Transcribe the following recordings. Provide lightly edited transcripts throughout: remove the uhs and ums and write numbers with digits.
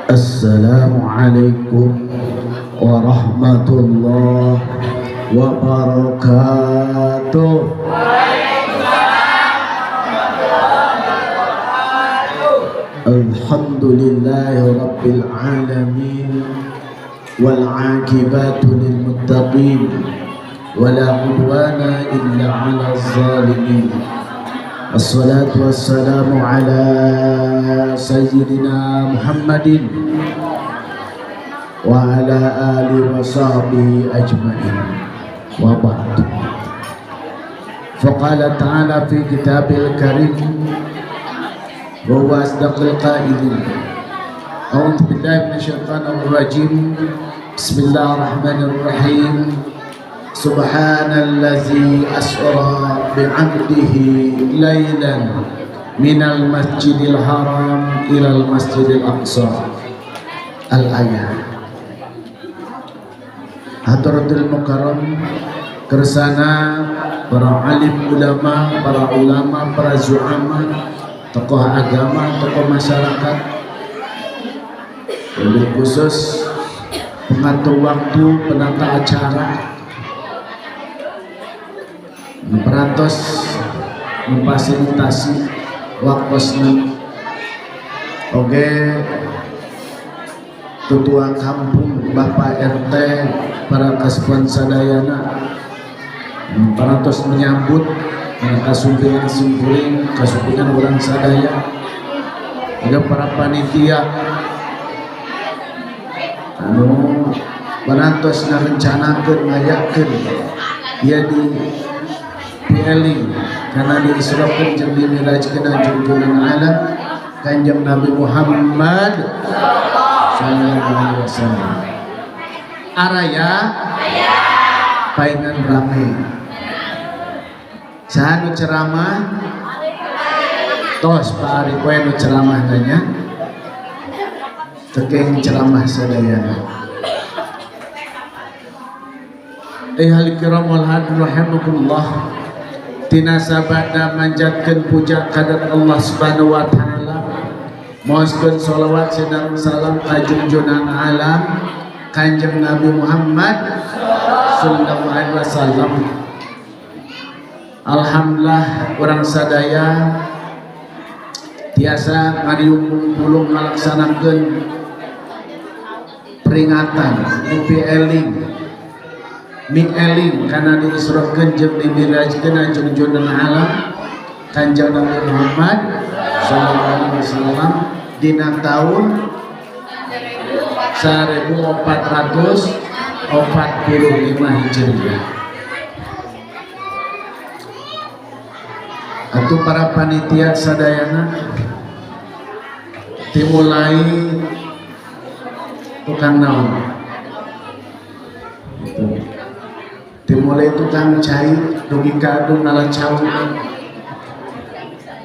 Assalamualaikum warahmatullahi wabarakatuh. Alhamdulillahi rabbil alamin wal aqibatu lil muttaqin wala udwana illa 'alal zalimin. Assalatu wassalamu ala sayyidina Muhammadin wa ala alihi wa sahbihi ajma'in. Wa ba'du. Faqala ta'ala fi kitabil karim wa huwa asdaqul qailin. A'udzu billahi minasyaitonir rajim. Bismillahirrahmanirrahim. Subhanallazi asra bi'abdihi laylan minal masjidil haram ilal masjidil aqsa. Al-ayat. Hadratul mukarram kersana para alim ulama, para zu'ama, tokoh agama, tokoh masyarakat, lebih khusus pengatur waktu, penata acara, memperantos, memfasilitasi wakosna, oke, ketua kampung, Bapak RT, para kasuhan sadayana, memperantos menyambut kasumpinan simpuling, kasumpinan orang sadaya, juga para panitia, perantos ngarencanakeun ngayakeun dia di Pieli karena diisrokeun jeung dimirajkeun junjungan alam Kanjeng Nabi Muhammad sallallahu alaihi wasallam. Araya paingan rame. Saha nu ceramah? Tos Pak Ari poe nu ceramah tanya. Tekeng ceramah sadayana. Ayyuhal kiram wal hadirin rahimakumullah. Tina sabada manjatkeun puja kadat Allah Subhanahu wa taala. Mohoskeun shalawat dan salam ka junjungan alam Kanjeng Nabi Muhammad sallallahu alaihi wasallam. Alhamdulillah urang sadaya tiasa ngadiung pulung ngalaksanakeun peringatan Eling karena diisrokeun jeung dimirajkeun junjungan alam Kanjeng Nabi Muhammad sallallahu alaihi wasallam dina taun 1445 Hijriah. Atuh para panitia sadayana dimulai tukang naon? Dimulai tukang cai dugi kadung nala cau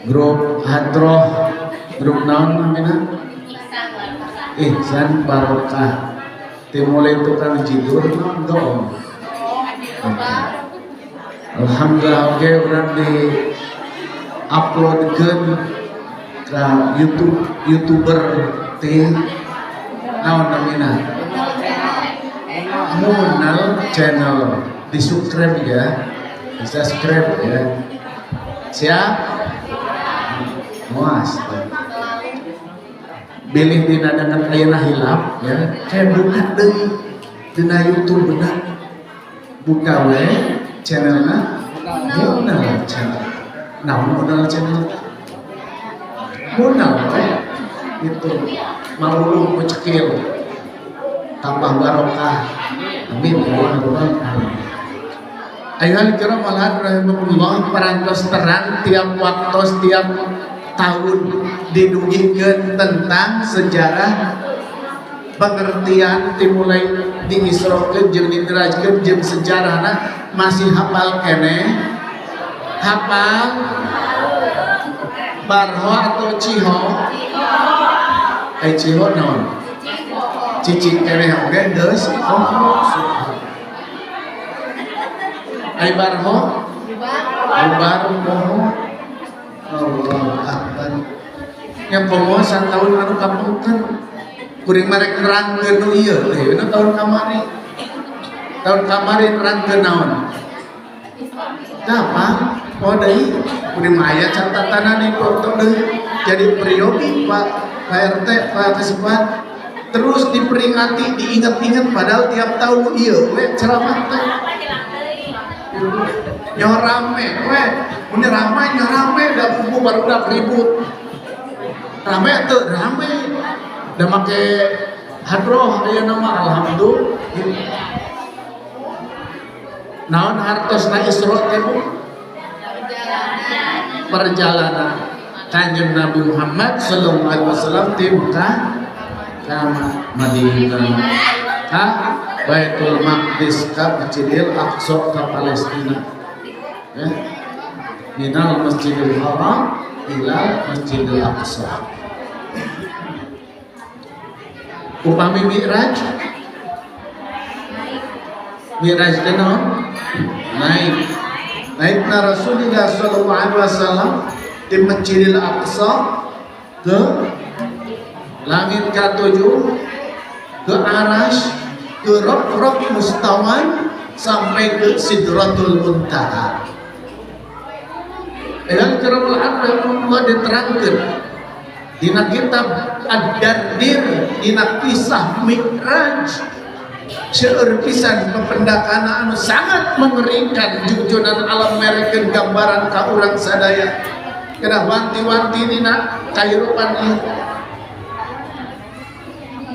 grup hadroh grup naon namanya Ihsan Barokah dimulai tukang jidur dong. Alhamdulillah oke urang di uploadkeun ke YouTuber teh naon namina Munal channel. Di subscribe ya, di subscribe ya. Siap? Muas. Bilih dina dengan ayeuna hilap ya. Kayak buka deui dina YouTube benar. Buka we channelna Munal channel. Naon Munal channel? Munal we itu maulung mucekil tambah barokah. Amin ya rabbal alamin. Ayyuhal kiram wal hadirin rahimakumullah, parantos terang tiap waktu setiap tahun didugikeun tentang sejarah pengertian dimulai diisrokeun jeung dimirajkeun jeung sejarahna masih hafal keneh? Hafal Barho atau Ciho? Ciho naon? Cicing keneh oge deus. Ai Barho? Barho moho. Allah Akbar. Yang pomo 1 tahun anu kapungkeun. kuring marek nerangkeun nu ieu teh tahun kamari nerangkeun naon apa oh deui kuring aya catatanana dipoto deui jadi priyogi Pak RT Pak Kasipan terus diperingati diingat-ingat padahal tiap tahun ieu we ceramah teh nyor rame we mun rame nyor rame da kubu barudak ribut rame teu rame da make hadroh aya nama alhamdulillah naon hartosna Isra teh Bu perjalanan Kanjeng Nabi Muhammad sallallahu alaihi wasallam ti Mekah ka Madinah ka Baitul Maqdis ka Masjidil Aqsa ka Palestina ya minal Masjidil Haram ila Masjidil Aqsa upami Mi'raj teh naon naikna Rasulullah sallallahu alaihi wasallam di Masjidil Aqsa ke langit ke-7 ke Arash ke Rok Mustawan sampai ke Sidratul Muntaha. Yang keramul Allah diterangkan dina kitab Ad-Dardir dina kisah Mi'raj seueur pisan pependakana anu sangat mengerikan jujunan alam mereken gambaran ka urang sadaya kena wanti-wanti dina kahirupan ieu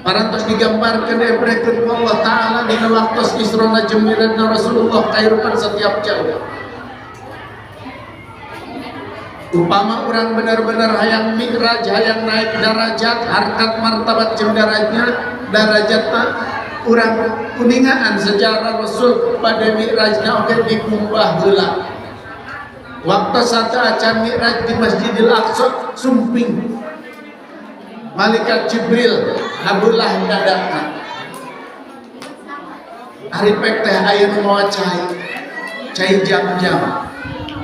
parantos digambarkeun deui Allah taala dina waktos Isra jeung Mi'rajna Rasulullah kahirupan setiap jam upama orang benar-benar hayang mi'raj hayang naik darajat harkat martabat jeung darajatna urang kuningaan sejarah Rasul pada mi'rajna oge dikumbah heula waktu satu acan mi'raj di Masjidil Aqsa sumping malaikat Jibril ngabelah dadana ari pek teh aya nu mawa cai jam-jam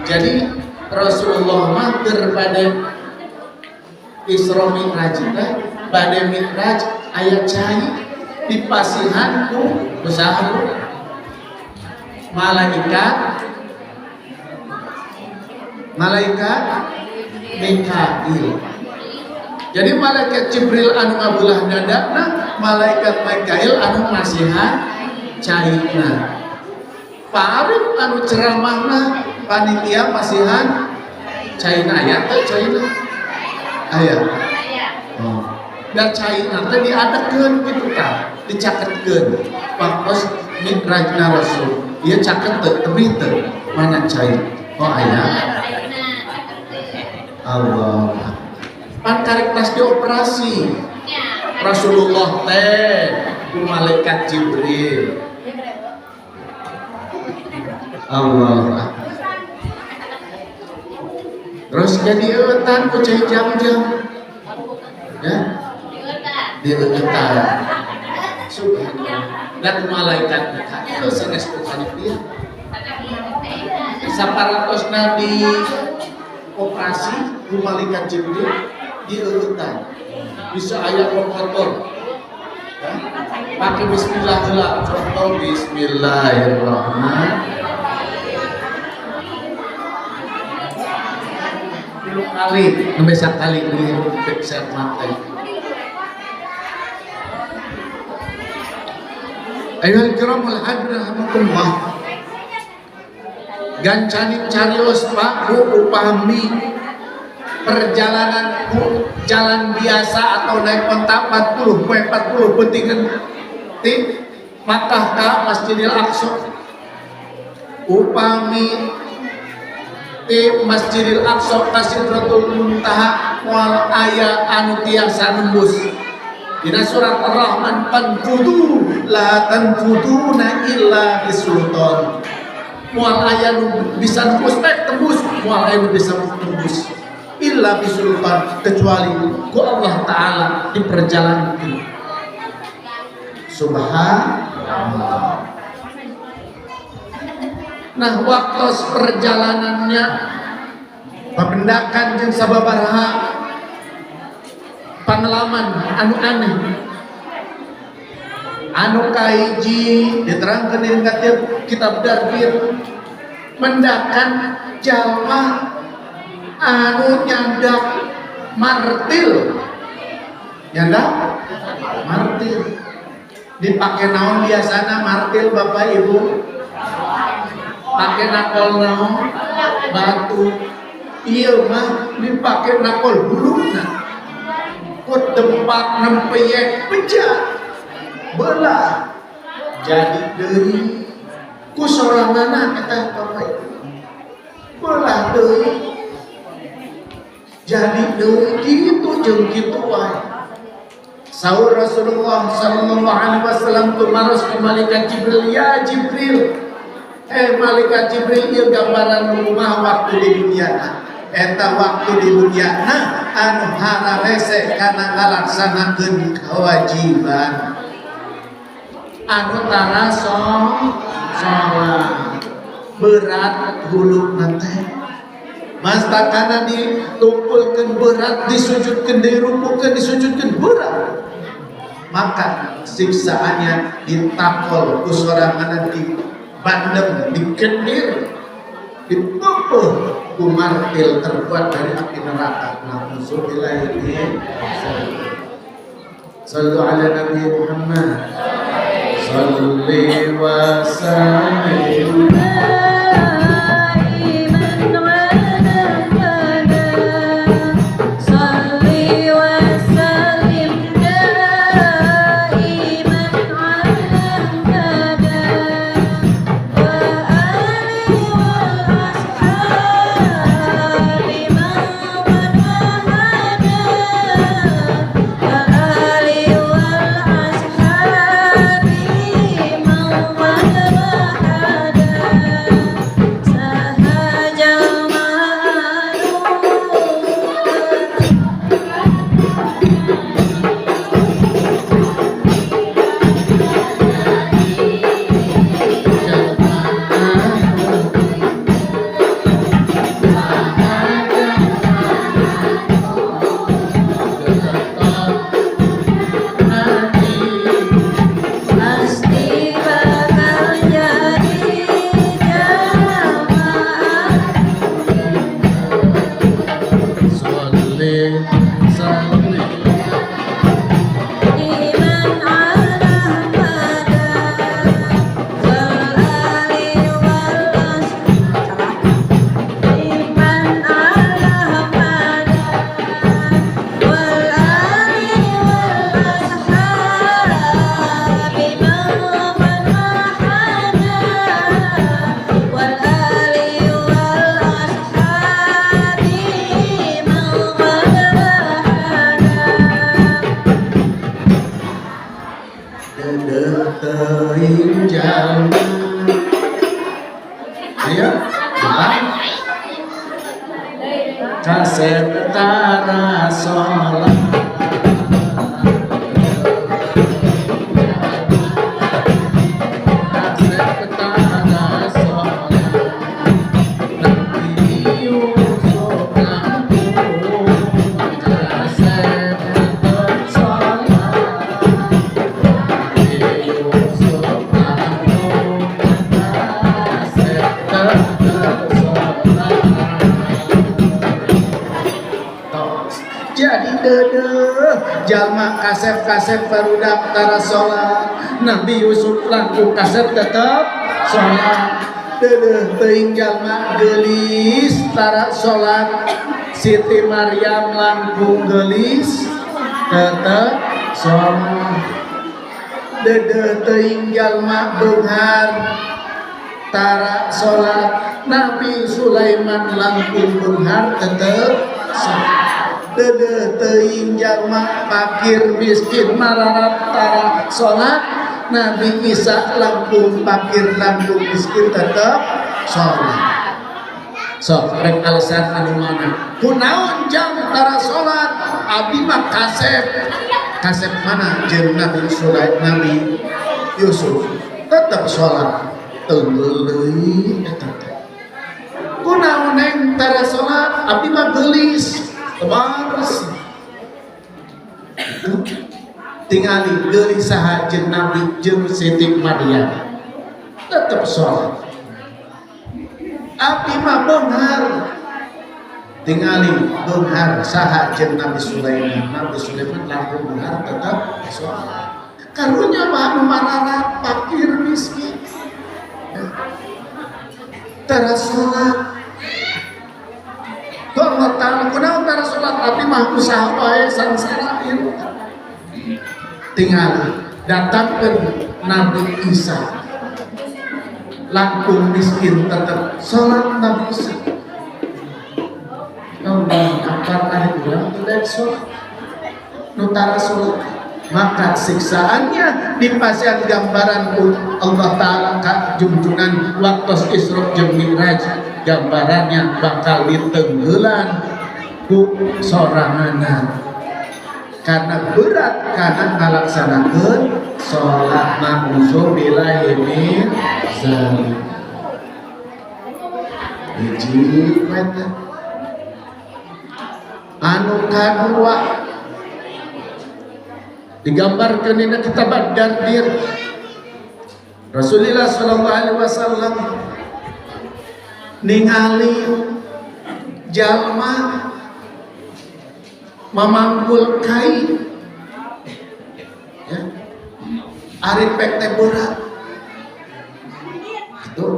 jadi Rasulullah mah keur bade Isra Mi'raj teh bade mi'raj aya cai dipasihan ku usaha malaikat Mikail. Jadi malaikat Jibril anu ngabelah dadana, malaikat Mikail anu masihan cairna. Parif anu ceramahna panitia masihan cairna aya teh cairna. Aya. Oh. Dan cairna teh diadakeun kitu tah, dicaketkeun. Pakos mi'rajna Rasul. Ieu caket teu teuing teu mana cair. Oh aya. Allah pan karek tas dioperasi Rasulullah teh ku malaikat Jibril Allah terus jadi eutan ku cai jam-jam ya dieutan subhanallah dan malaikat itu sanes bukan dia saparatosna di operasi ku malaikat Jibril dieutan bisa aya kotor ya? Pakai bismillah heula contoh bismillahirrahmanirrahim 10 kali nembe sakali di set mate ayyuhal kiramul hadrahakumullah gancanin carios Pak Bu upami perjalanan jalan biasa atau naik onta 40 pentingan ti Makkah ka Masjidil Aqsa upami ti Masjidil Aqsa ka Sidratul Muntaha wal aya anu tiasa nembus dina surat Ar-Rahman tanfudu la tanfuduna illa bisultan mual aya nu bisa tembus mual aya nu bisa tembus illa bisultan kecuali ku Allah taala di perjalanan itu subhanallah. Nah waktu perjalanannya papendakan jeung sababaraha pengalaman anu aneh anu kahiji diterangkeun dina kitab Darbir mendakan jalma anu nyandak martil dipake naon biasana martil Bapak Ibu pake nakol naon batu iya mah dipake nakol bulungna ku tempat nempeyek pecah belah jadi deui ku soranganna eta Bapak Ibu belah deui jadi deui kitu jeung kitu wae. Saur Rasulullah sallallahu alaihi wasallam tumaros ke malaikat Jibril, ya Jibril, malaikat Jibril ieu gambaran rumah waktu di dunia. Eta waktu di dunia anu hararese kana ngalaksanakeun kewajiban. Anu tara salat berat hulukna teh. Mastakana ditumpulkeun berat, disujudkeun, dirukukeun, disujudkeun berat. Maka siksaannya ditapol ku soranganna di bandem, dikendir, dipeupuh ku martil terbuat dari api neraka. Nauzubillah min dzalik. Sallu ala Nabi Muhammad. Salli wa sallim. Kasep tara sholat jalma kasep barudak tara sholat Nabi Yusuf langkung kasep tetep sholat deudeuh teuing jalma geulis tara sholat Siti Maryam langkung geulis tetep sholat deudeuh teuing jalma beunghar tara sholat Nabi Sulaiman langkung beunghar tetep sholat deudeuh teuing jalma fakir miskin mararat tara sholat Nabi Isa langkung fakir langkung miskin tetep sholat. Sok rek alasan anu mana kunaon jam tara sholat abdi mah kasep mana jeung Nabi Sulaiman Nabi Yusuf tetep sholat teungeul deui eta teh kunaon neng tara sholat abdi mah geulis Tebaras tingali geuli saha jeung Nabi jeung Siti Maryam tetep sholat. Abdi mah beunghar tingali beunghar saha jeung Nabi Sulaiman. Nabi Sulaiman lamun beunghar tetep sholat. Karunya mah anu marana fakir miskin tara sholat. Kok ngotang kunaon tara sholat tapi mah usaha wae sangsara ieu. Tinggal datangkeun Nabi Isa langkung miskin tetep sholat Nabi Isa. Allah akbar ari urang teu sholat nu tara sholat, maka siksaannya dipasihan gambaran Allah Ta'ala ka junjungan waktu Isra jeung Mi'raj. Gambarannya bakal ditenggelan ku soranganan karena berat karena ngalaksanakeun sholat. Na'udzubillahi min dzalik. Hiji eta anu kadua digambarkan dina kitab Ad-Dardir. Rasulullah sallallahu alaihi wasallam ningali jalma memanggul kai ya ari pek teh berat itu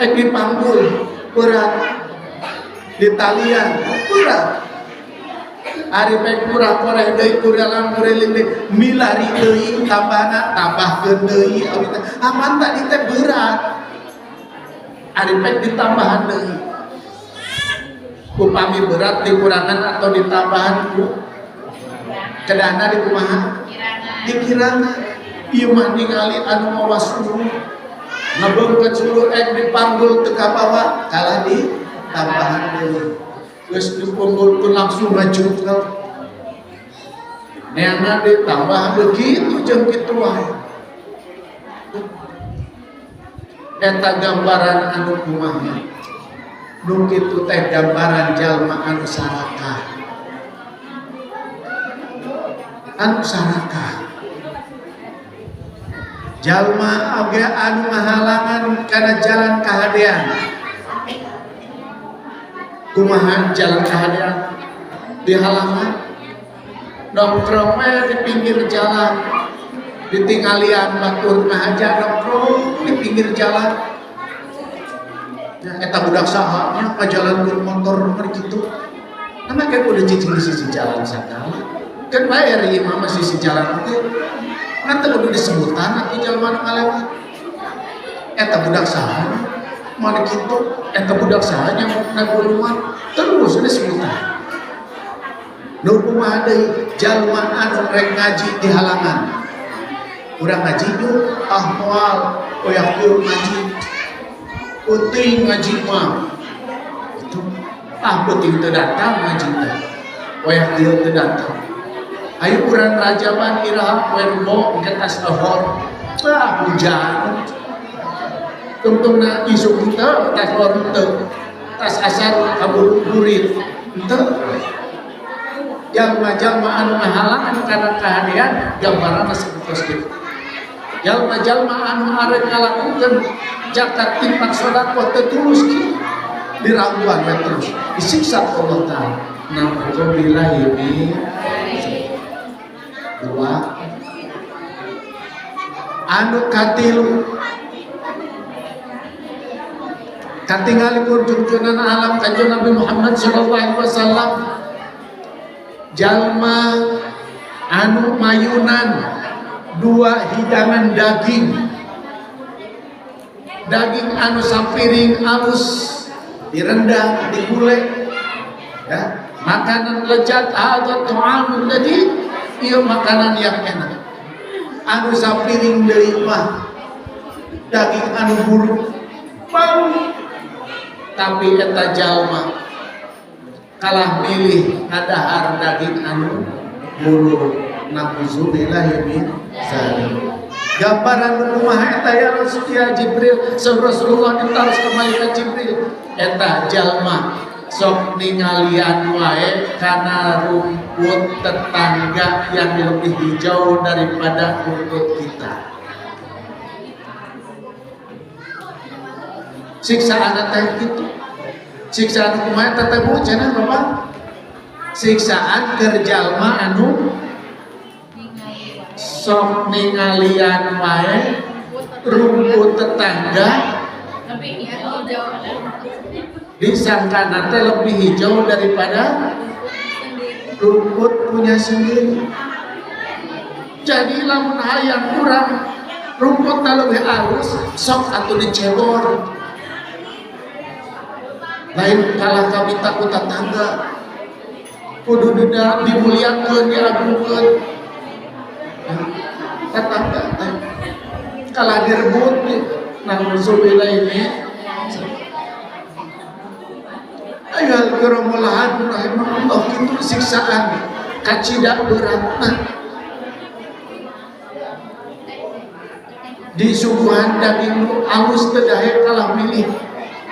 dipanggul berat di talian berat ari pek kurang koreh deui kurang linding milari deui tambahna tambahkeun deui aman tadi teh berat ari pek ditambahan deui. Upami berat dikurangan atau ditambahan ku kedana di kumaha dikirana ieu mah ningali anu mawas suluh ngabeungkeun suluh dipanggul teu ka bawah kalah ditambahan deui. Geus dipunggulkeun langsung ngajungkeun neangan ditambah begitu jeung kitu wae. Eta gambaran anu kumaha nu kitu teh gambaran jalma anu sarakah. Anu sarakah jalma oge anu ngahalangan kana jalan kahadean. Kumaha jalan kahadean dihalangan nongkrong di pinggir jalan ditinggalian batur ngahaja nongkrong di pinggir jalan. Ya, eta budak saha nya pajalankeun motor mah kitu. Karena kan udah cicing di sisi jalan sakala. Kan bayar ieu mah sisi jalan teh. Ngan teu kudu disebutan atuh jalma nu ngalewat. Eta budak saha mah kitu, eta budak saha nya mau guruan terus disebutan. Nu kumaha deui jalma anu rek ngaji di halangan. Urang ngaji yuk moal oyak yuk ngaji penting ngaji mah itu penting teu datang ngaji teh oyak dieu teu datang. Ayo urang rajaban iraha poe rebo engke tas lohor hujan tungtungna isuk teu tas lohor teu tas asar kabur burit teu. Jalma-jalma anu ngahalangan kana kahadean gambaranna sakitu kitu. Jalma-jalma anu arek ngalakukeun zakat infak sedekah teu tulus kitu diraguan we terus disiksa Allah Taala. Na'udzubillahi min dua anu katilu katingalipun junjunan alam kanjeng Nabi Muhammad sallallahu alaihi wasallam jalma anu mayunan dua hidangan daging anu sampiring alus direndang digulai ya makanan lezat hadza ta'amul ladzi ieu makanan yang enak. Anu sampiring deui mah daging anu buruk bau tapi eta jalma kalah milih ngadahar daging anu buruk. Na'udzubillahi min dzalik. Gambaran kumaha eta ya Rasulullah Jibril Rasulullah ditaros ka malaikat Jibril eta jalma sok ningalian wae kana rumput tetangga yang lebih hijau daripada rumput kita. Siksaan teh gitu. Siksaan kumaha teh Bu cenah Bapak? Siksaan keur jalma anu sok ningalian wae rumput tetangga disangka nanti lebih hijau daripada rumput punya sendiri. Jadi lamun hayang kurang rumputnya lebih halus sok atau dicebor. Lain kalah kami takut tetangga kudu dimuliakeun diagungkeun tetangga kalah direbut namun subila ini ayat keramulahan rahimahullah itu siksaan kacidak beratna di suguhan daging halus tedahe kalah milih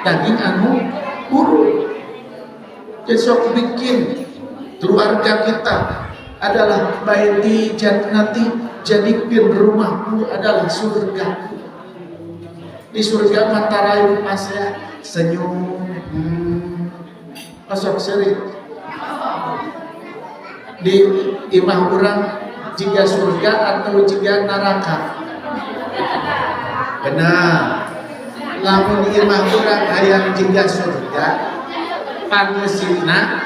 daging anu buruk. Besok bikin keluarga kita adalah baiti jannati, jadikan rumahku adalah surga. Di surga mata rayu pasnya senyum pasok seri di imah orang jika surga atau jika neraka. Benar. Lamun imah urang hayang jika surga pangesina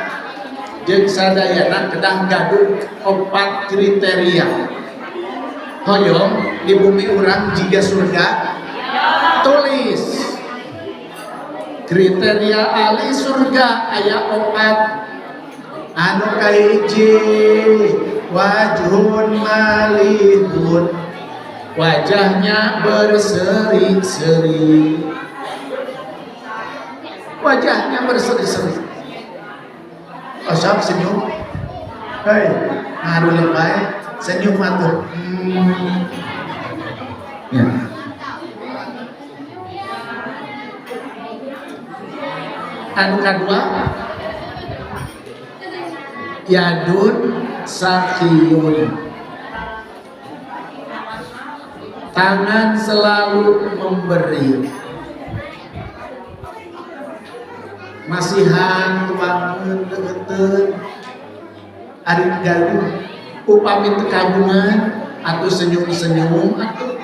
jeung sadayana kedah gaduh 4 kriteria. Hoyong di bumi urang jika surga tulis kriteria ahli surga aya 4 anu kahiji wajhun malihun wajahnya berseri-seri. Wajahnya berseri-seri. Osok senyum. Hei, ngaruh lebay, senyum atuh. Ya. Anu kadua yadun sakiyun. Tangan selalu memberi. Masihan tuangeun deukeun ari gaduh upami teu kagungan atuh senyum-senyum atuh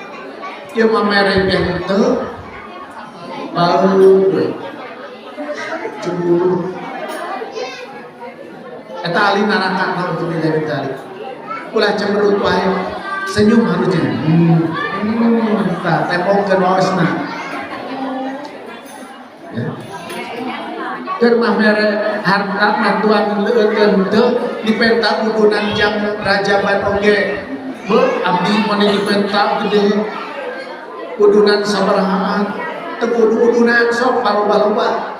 ieu mah merengeh teu bau we cemburu eta ali neraka naon teu dari tali ulah cemberut wae senyum harusnya tah temongkeun waosna ya keur mah mere harta matuan leukeun teu dipenta udunan jang rajaban oge beuh abdi mun dipenta gede udunan sabarahaan teu kudu udunan sok loba-loba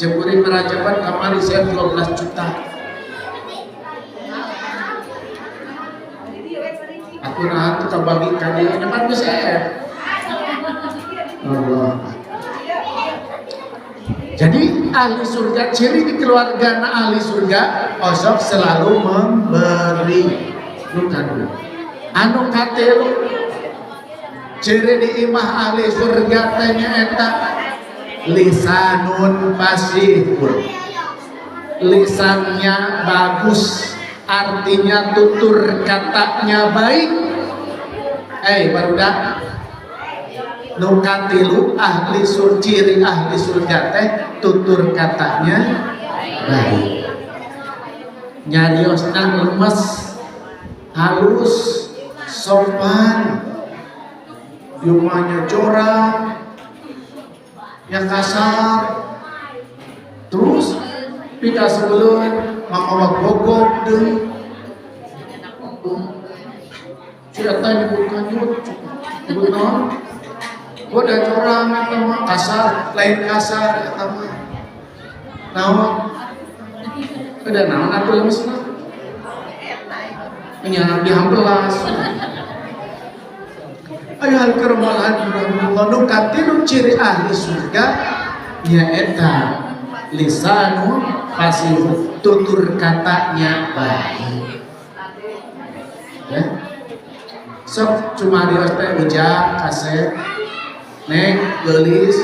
jeburi merajaban kamari saya 12 juta aku nahan tuh kabagi ka dieu nyaman geus Allah. Jadi ahli surga, ciri di keluarga ahli surga osok selalu memberi. Anu katelu ciri di imah ahli surga tanya eta lisanun fasihun. Lisannya bagus, artinya tutur katanya baik. Barudak nu katilu ahli ciri ahli surga teh tutur katanya baik. Nyariosna lemes, halus, sopan, jumlahnya jorang, yang kasar, terus pika sebelum mamawa gogok deh, cerita nyebut kanyut, nyebut non. Gua ada orang atau kasar, lain kasar atau naon, ada naon atau lemes lah, menyerang dihambelas. Ayat keramalan Allah nu katilu ciri ahli surga nyaeta lisanu fasih, tutur katanya baik. Ya. Sok cuma dios teh ujang kaset nek geulis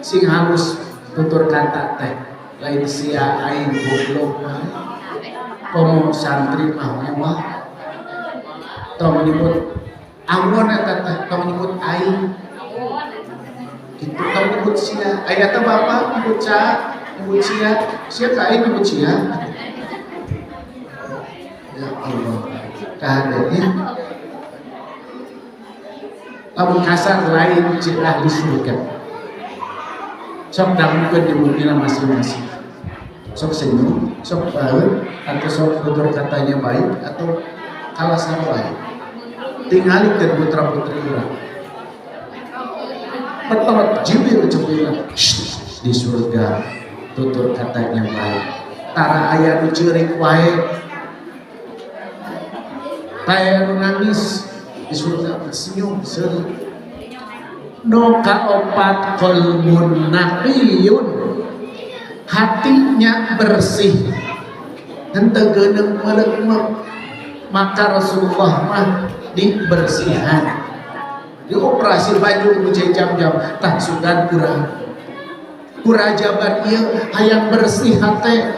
sing halus tutur kata teh lain sia aing goblok komo santri mah mewah tong nyebut awon eta teh tong nyebut aing kitu tong nyebut sia aya teh bapak nyebut nyebut sia ka aing nyebut sia ya Allah kadenya lamun kasar lain ciri ahli surga. Sok dangkeun di mungkin masing-masing. Sok senyum, sok baik, atau sok tutur katanya baik, atau kalasan baik. Tinggalikeun putra-putri urang. Pertama Jibril cepila di surga tutur katanya baik. Tara aya nu ceurik wae. Taya nu nangis di surga senyum seru no kaopat qalbun naqiyun hatinya bersih henteu geuneuh meuleuk maka Rasulullah mah dibersihan dioperasi baju ku jam-jam tah sugan kurajaban ieu hayang bersih hate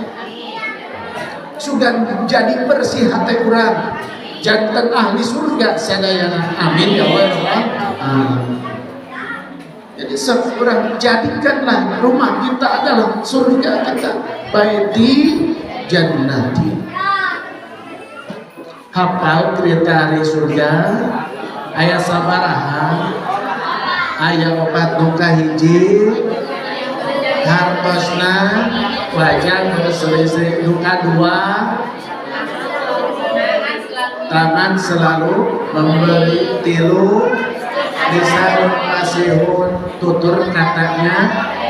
sugan jadi bersih hate urang jantan ahli surga sadayana amin ya Allah. Jadi seorang jadikanlah rumah kita adalah surga kita baiti jannati. Hafal kriteria surga aya sabaraha aya opat nu kahiji hartosna wajan selesai nu kadua tangan selalu memberi tilu lisan masihun tutur katanya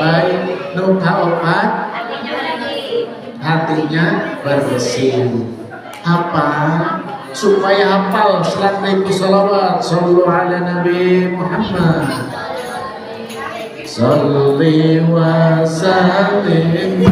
baik nu kaopat hatinya bersih apa supaya hafal salatu shalawat sallu ala nabi Muhammad salli wa sallim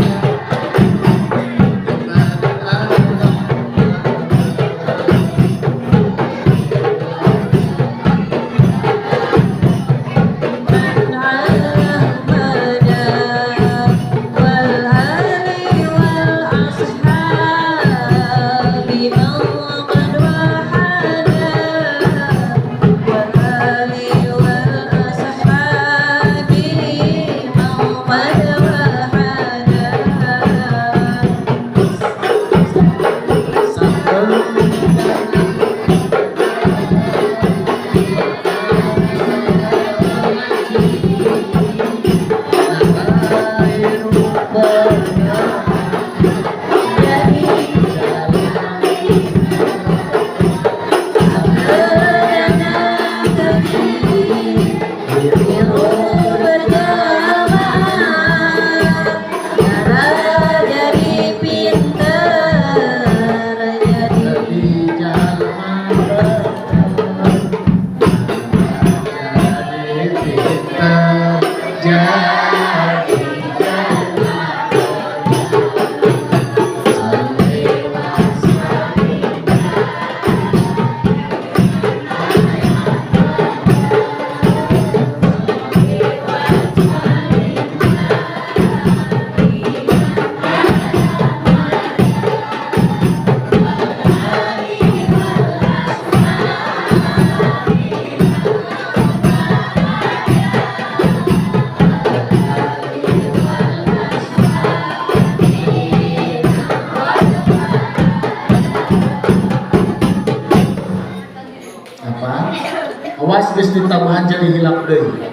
geus ditambahan jadi hilap deui.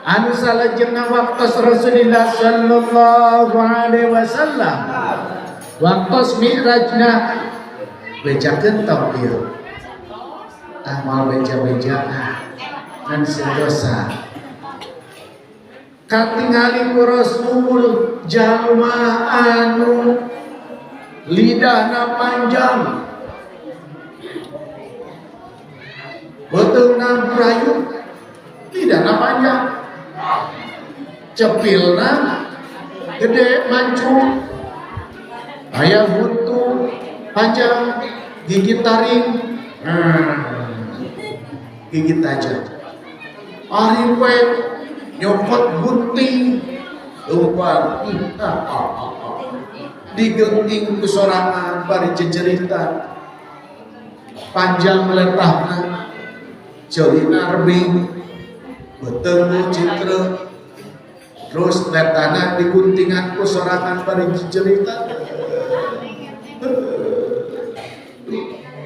Anu salajengna waktos Rasulullah sallallahu alaihi wasallam waktos mi'rajna bejakeun tong ieu. Amal beja-beja kan sedosa. Katingali ku Rasul jalma anu lidahna panjang beteungna brayu lidahna panjang cepilna gede mancu, aya buntu panjang, gigi taring, gigit aja. Ari we nyopot gunting, lupa, digenting ku sorangan bari jejerita, panjang letahna, celina rebing, betemu citra, terus letahna diguntingan ku sorangan bari jejerita,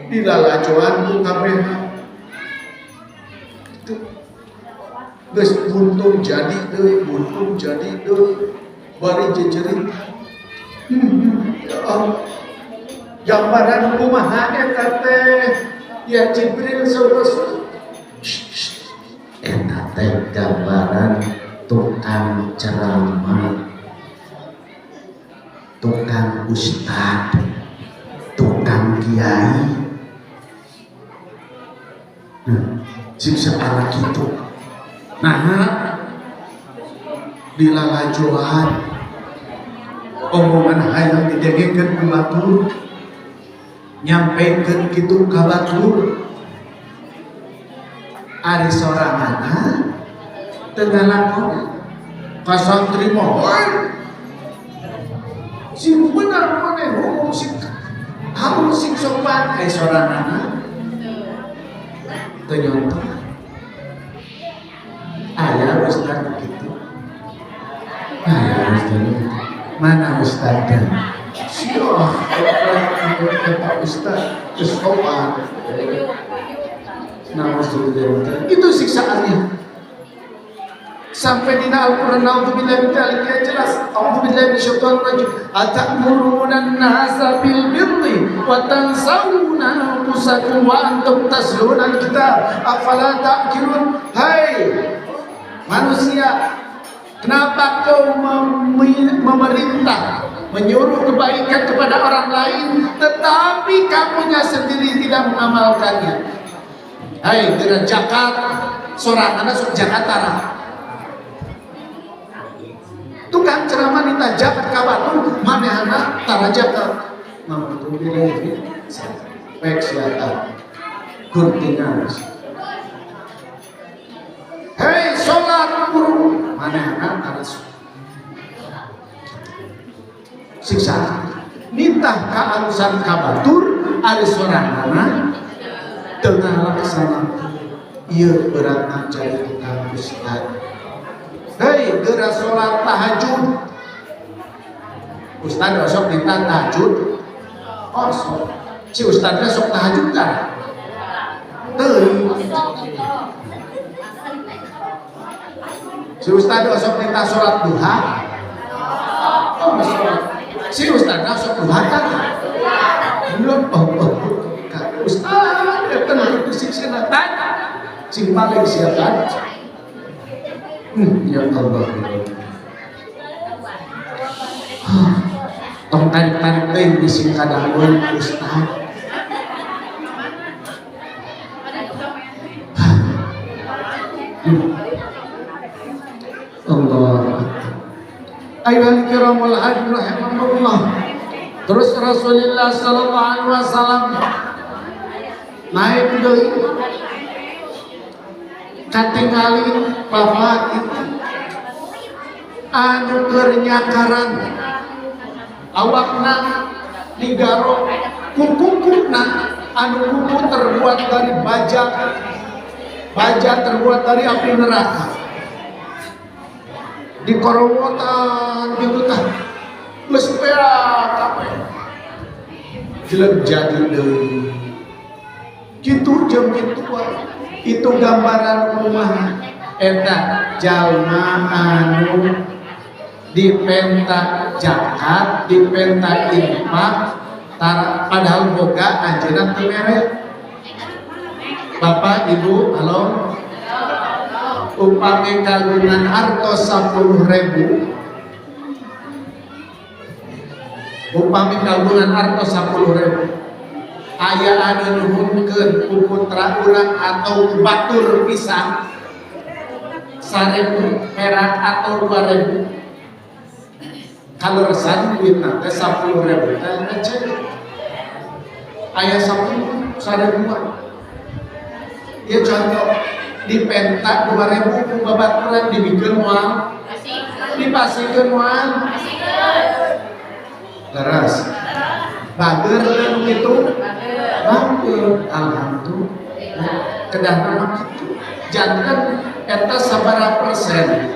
dilalacuan ku kabehna. Geus buntung jadi deui, bari jejerit. Ya Allah. Gambaran kumaha eta teh? Ya Jibril saudara. Eta teh gambaran tukang ceramah, tukang ustad, tukang kiai. Siksa anak itu. Nah, dilalajuan omongan hayang didengekeun ku batur, nyampekeun kitu ka batur. Ari soranganna teu ngalakon ka santri mah sing bener maneh ngomong sing harus sing sopan ai soranganna teu nyontoh. Ayah ustad begitu. Ayah ustad begitu. Mana ustadnya? Siapa? Kata ustad kesopan. Nama saudara itu siksaannya. Sampai di Al-Quran A'udzubillahi min dzalika jelas. A'udzubillahi minasyaitonir rajim. Atamuruna an-nasa bil birri wa tansawna anfusakum wa antum tasluna al-kitab. Afala ta'qilun? Hai manusia, kenapa kau memerintah, menyuruh kebaikan kepada orang lain, tetapi kamunya sendiri tidak mengamalkannya? Hai, dengan jakat, soranganna sok jakatara. Tukang ceramah minta jakat ka batur, manehna tara jakat. Mampu dileuwih, baik siapa? Guntingan. Hei sholat guru, manehna tara siksa. Minta ka alusan ka batur, ari soranganna teu ngalaksana. Ieu beratna jadi tukang ustad. Hei, geura sholat tahajud. Ustad sok minta tahajud. Oh, sok. Si ustadnya sok tahajud kan? Teu. Si ustad sok minta sholat duha. Oh, sholat. Si ustad sok duha kan? Belum. Ustad, eta nu disiksa tan. Sing paling siapa? Ya Allah. Tong tarik-tarik teh di sing kadangkeun ustad. Allah. Ayyuhal kiramul hadirin rahimakumullah. Terus Rasulullah sallallahu alaihi wasallam naik deui katingali bapak itu anu keur nyakaran awakna digaro kuku-kukuna anu kuku terbuat dari baja terbuat dari api neraka di korowotan gitu tah geus peak kabeh jelek jadi deui kitu jeung kitu itu gambaran kumaha eta jalma anu dipenta zakat dipenta infak padahal boga anjeunna teu mere. Bapak Ibu, halo. Upami kagungan harta 10.000. Upami kagungan harta 10.000. Aya anu nuhunkeun ku putra urang atau batur pisan 1.000 perak atau 2.000. kalau resan duit nanti 10.000 ngecek ayah 10 1.000 ya contoh di penta 2.000 babaturan dibikin uang dipasihkan uang leras bager dan itu bager alhamdulillah kedah nama gitu jangan eta sabaraha persen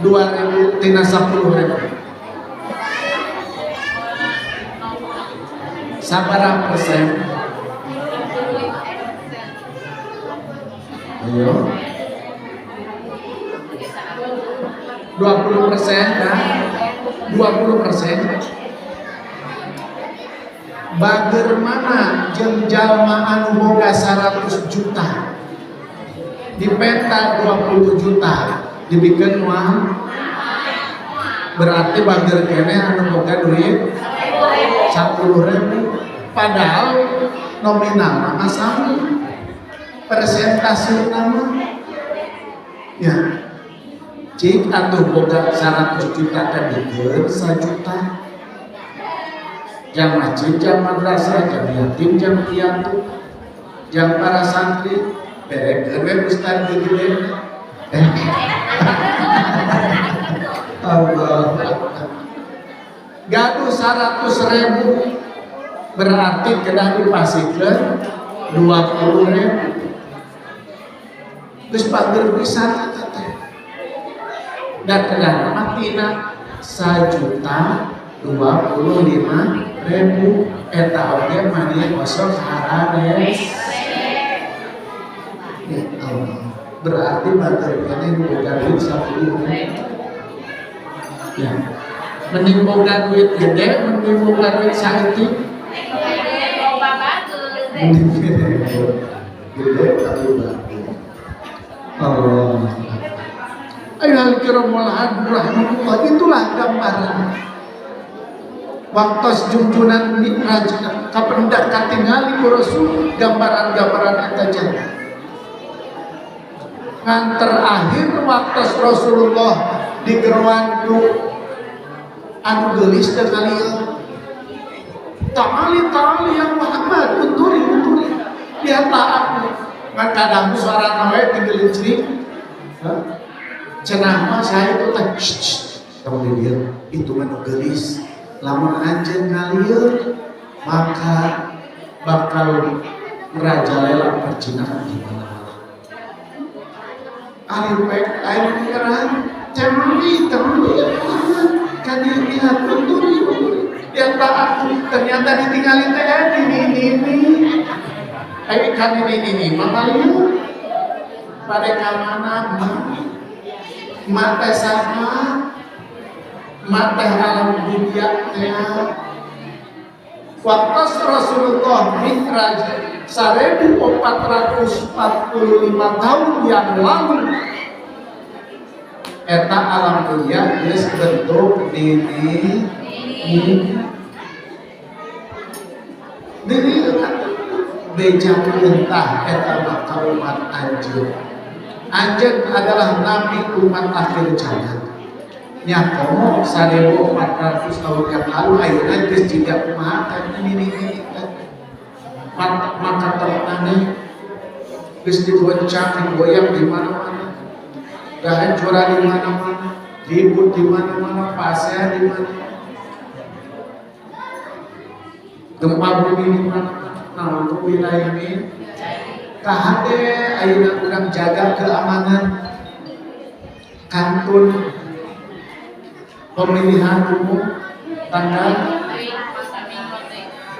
2.000 tina 10.000 sabaraha persen ayo 20% kan 20% bagaimana jeung jalma anu boga 100 juta dipenta 20 juta dibikin uang berarti bager kene anu boga duit 10.000 padahal nominal nama sama persentase nama ya cik atuh boga 100 juta kan dibikin 1 juta jam masjid, jam madrasah, jam yatim, jam piatu, jam para santri, berek ustaz gede. Allah. Gaduh 100.000 berarti kena dipasihkan 20.000. Terus pager pisan dan kena matina 1.025.000 eta oge mani kosong haranes ya Allah berarti materialnya boga duit 10.000 ya mending boga duit gede mending boga duit saeutik mending gede tapi bagus Allah ayyuhal kiramul rahmatullah itulah gambaran waktu junjunan mi'raj kapendak katingali ku Rasul gambaran-gambaran eta jalan ngan terakhir waktu Rasulullah digeruan ku anu geulis teh kalian ta'ali yang Muhammad unturi dia taat ngan kadang suara nawe tinggalin cering cenah mah saya itu teh kamu lihat itu mah geulis lamun anjeun ngalieur maka bakal merajalela perjinahan di mana-mana. Ari pek air pikiran cemani kan dilihat unturi yang taat ternyata ditinggalin teh ini ayo kan ini mamalieu pada kamana mata sama mata alam dunia waktu Rasulullah Mi'raj 1445 tahun yang lalu eta alam dunia geus bentuk diri beja perintah eta umat anjeun adalah nabi umat akhir zaman nya komo 1400 tahun yang lalu ayeuna geus jiga kumaha ini maka tertane geus digoncang digoyang di mana-mana hancur di mana-mana ribut di mana-mana pasea di mana gempa bumi di mana-mana nah untuk wilayah ini kahade ayeuna urang jaga keamanan kantun pemilihan umum tanggal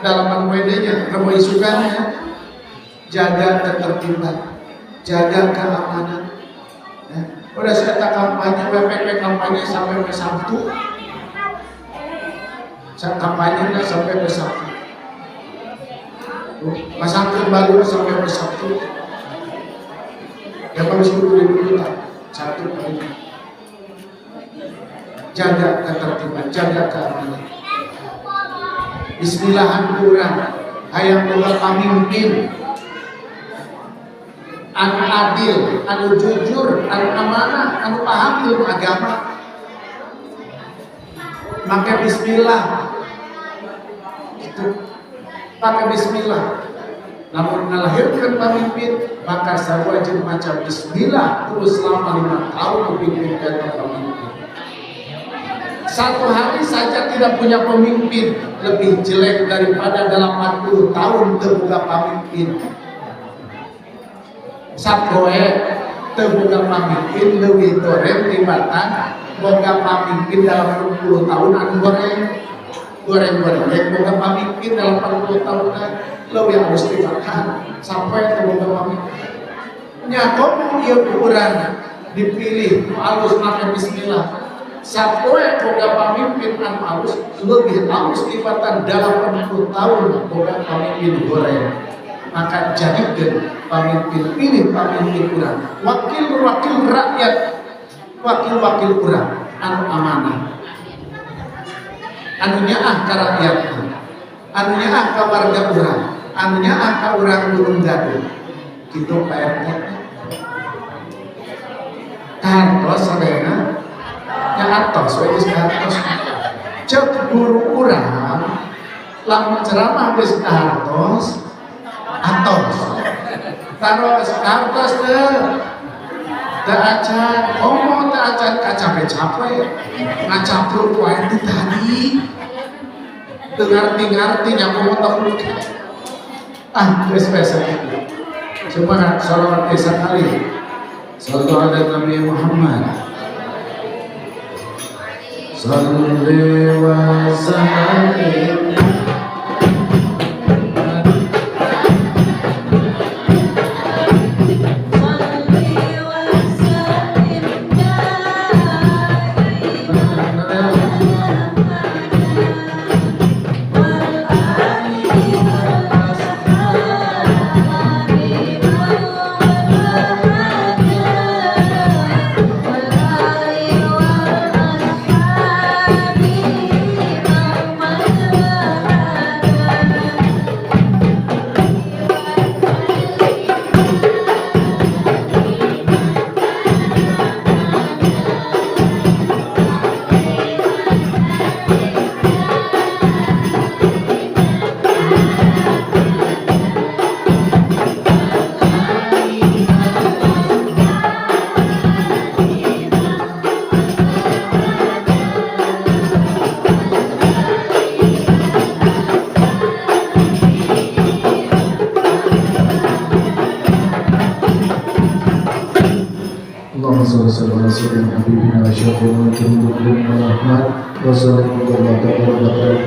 dalam WD-nya, rebo isukannya jaga ketertiban, jaga keamanan. Ya. Udah saya kampanye, PPP kampanye sampai ke Sabtu, kampanye sampai ke Sabtu. Masang baru sampai ke Sabtu. Ya harus dulu Sabtu kali. Jaga ketertiban, jaga keamanan. Bismillahirrahmanirrahim. Hayang boga pamimpin anu adil, anu jujur, anu amanah, anu paham ilmu agama. pakai bismillah. Itu pakai bismillah. Namun melahirkan pemimpin, maka saya wajib baca bismillah terus selama 5 tahun memimpin pemimpin. Satu hari saja tidak punya pemimpin lebih jelek daripada dalam 40 tahun terbuka pemimpin. Sapoe terbuka pemimpin lebih goreng tibatan boga pemimpin dalam 20 tahun anu goreng boga pemimpin dalam 40 tahun lebih harus dimakan sampai terbuka pemimpin. Nyakomu ieu ukuran dipilih halus make bismillah. Sapoe boga pemimpin anu halus lebih halus tibatan dalam 40 tahun boga pemimpin goreng. Maka jadikan pemimpin pilih pemimpin kurang wakil rakyat wakil kurang anu amanah anu nyaah ka rakyat anu nyaah ka warga kurang anu nyaah ka urang gunung gaduh kitu Pak RT kantos sadayana nyaartos we kantos cek guru urang lamun ceramah geus kantos atos taros kantos teu acan ngomong teu acan kacape-cape ngacapruk wae teh tadi teu ngarti nyakumo teu geus basa kitu cuma salawat sekali sallallahu alaihi Nabi Muhammad sallallahu wa sallim. Sallallahu alaihi habibina wa syafi'ina wa rahmat wa sallallahu alaihi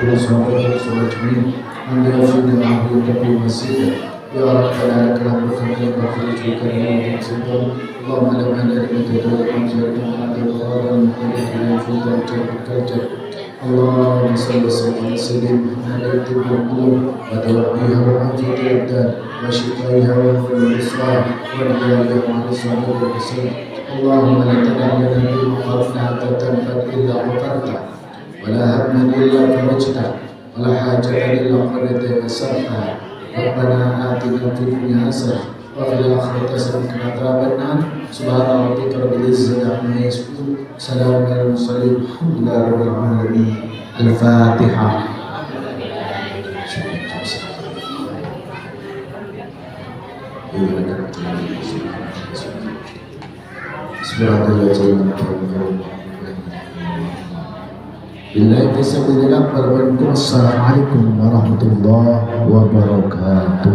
wa sallam anda yafidina ahli kabi masjid ya rabbana lakal hamdu wa farjuka ya rabbana Allahumma lana ni'matu wa anzalna al-Qur'an wa Allahumma salli ala sayyidina Muhammad wa tawaffiha wa anjita abdan wa shifaiha wa al-islam wa riyadha wa al-sabr wa al اللهم لا تدع لنا في مقامنا حتى تنفذ الا غفرته ولا هما الا فرجته ولا حاجه الا قضيتها يسرتها ربنا اتنا في الدنيا حسنه وفي الاخره حسنه وقنا عذاب النار سبحان ربك رب العزه عما يصفون سلام على المرسلين الحمد لله رب العالمين الفاتحه. Assalamualaikum warahmatullahi wabarakatuh.